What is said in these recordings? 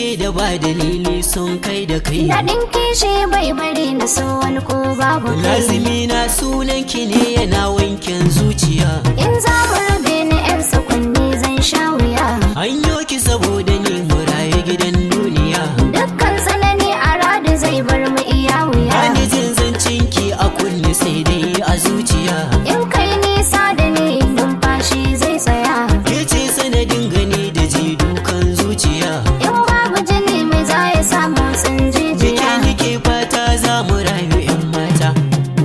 suke da ba dalili sun kai da kai. Daɗin kishi bai bari na so wani ko babu kai. Lazimi na sunan ki ne yana wanken zuciya. In za mu rabe ni 'yan sakwanni zan sha wuya. Hanyo ki saboda ni mu raye gidan duniya. Dukkan tsanani a radu zai bar mu iya wuya. Ani jin zancen ki a kunne sai dai a zuciya. In kai nisa da ni numfashi zai tsaya. Ke ce sanadin gani da ji dukan zuciya. In babu jini mai za ya samu sun jijiya. Bikin ke fata za mu rayu 'yan mata.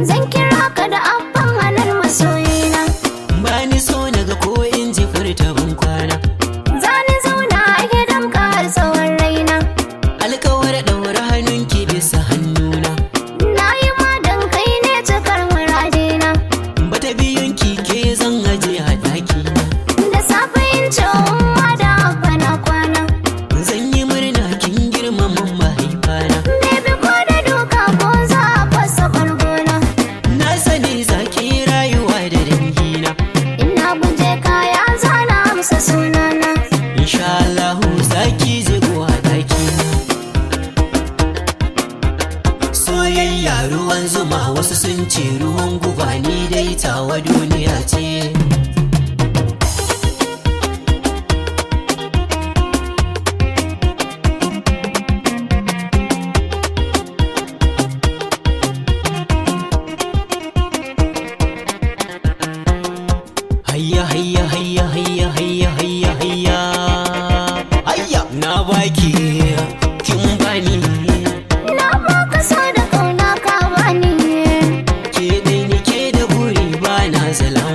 Zan kira ka da abban hanar masoyina. Ba ni so naga ko in ji furta ban kwana. Za ni zauna a gidan ka har tsawon raina. Alkawar ɗaura hannunki bisa hannuna. Na yi ma dan kai ne cikar muradina. Bata biyun ki ke zan aje a ɗakina. Da safe in ce umma da abba na kwana. Zan yi murna kin girmama mahaifana. Baby ko da doka ko za a fasa bargona. Na sani za ki rayuwa da dangina. Ina guje kaya za na amsa sunana. Insha Allahu za ki je zuwa ɗakina. Soyayya ruwan zuma wasu sun ce ruwan guba ni dai tawa duniya ce. Hayya hayya hayya hayya hayya hayya hayya hayya na baki kin bani. Na baka so da kauna ka bani. Ke dai nike da buri ba na zala